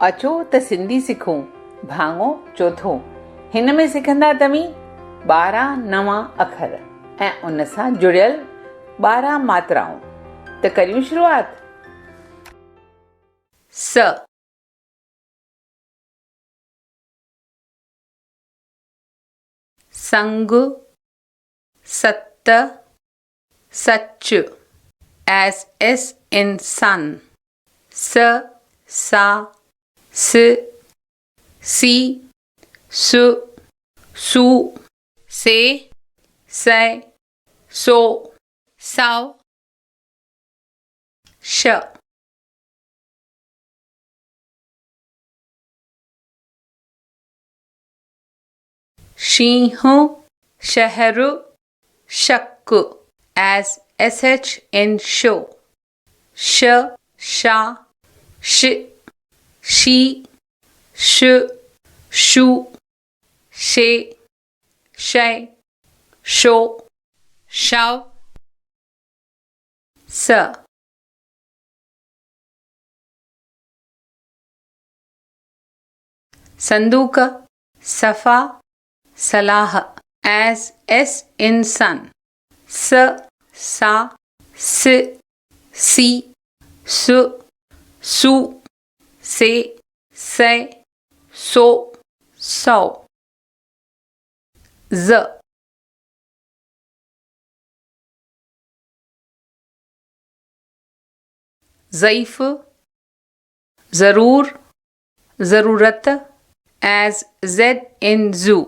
अचो त सिंधी सिखूं भाङो चोथो। हिन में सिखंदा तव्हीं 12 नवां अखर ऐं उन सां जुड़ियल 12 मात्राऊं। त करियूं शुरूआत। स संग सत सच as s in sun स सा स सी सु सु से सै सो सौ श शींह शहर शक as sh in show श शा श शी श शु शे शय शो शव स संदूक सफा सलाह as s in sun स सा स सी सु सु से सै सो सौ ज ज़ईफ़ ज़रूर ज़रूरत as z in zoo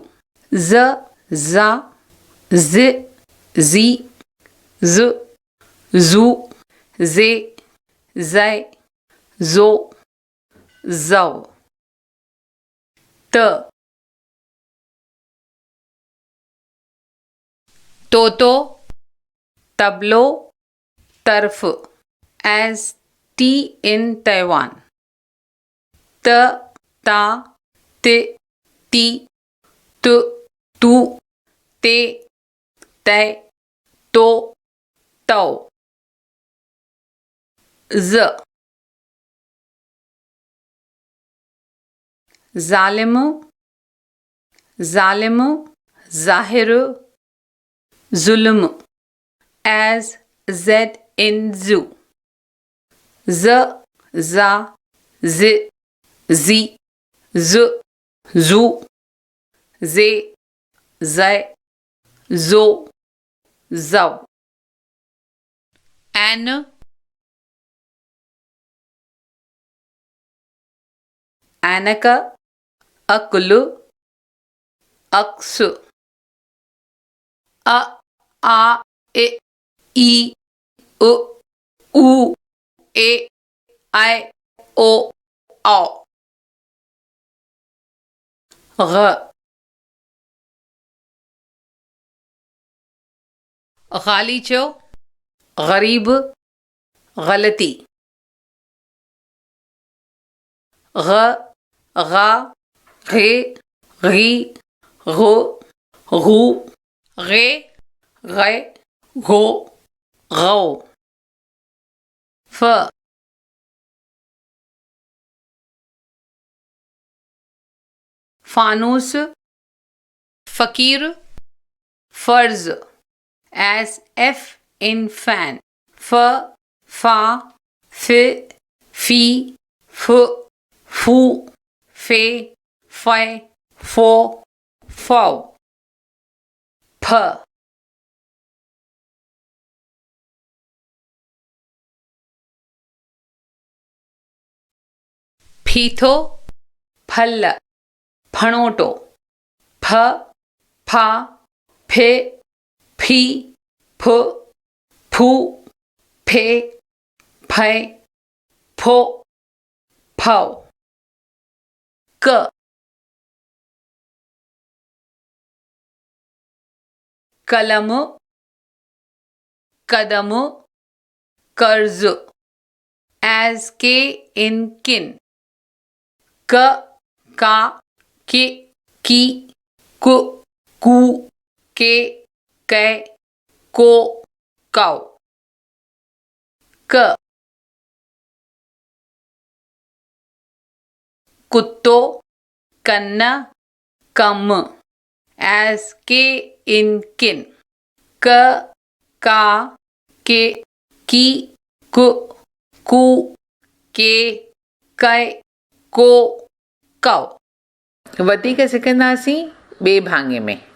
ज़ ज़ा ज़ ज़ी ज़ ज़ू ज़े ज़ै ज़ो ज़ौ त तोतो तबलो तर्फ as t in Taiwan त ता ते ती तु तू ते तै तो तौ ज़ ज़ालिम ज़ालिम ज़ाहिर ज़ुल्म as z in zoo ज़ ज़ा ज़ ज़ी ज़ ज़ू ज़े ज़ै ज़ो ज़ौ ऐन ऐनक अकुल अक्स अ आ इ ई उ ऊ ए ऐ ओ औ ग़ ग़ालीचो ग़रीब ग़लती ग़ ग़ा ग़े ग़ी ग़ो ग़ू ग़े ग़ै ग़ो ग़ौ फ़ फ़ानूस फ़कीर फ़र्ज़ as f in fan फ फा फ़ि फ़ी फ़ु फ़ू फ़े फ़ै फ़ो फ़ौ फ फीथो फल फणोटो फ फा फे फी फु फू फे फै फो फौ क कलम कदम कर्ज as k in kin क का कि की कु कू के कै को कौ क कुत्तो, कन्न, कम, as के इन किन, क, का, के, की, कु, कू, के, कै, को, कौ। वधीक सिखंदासीं ॿिए भाङे में।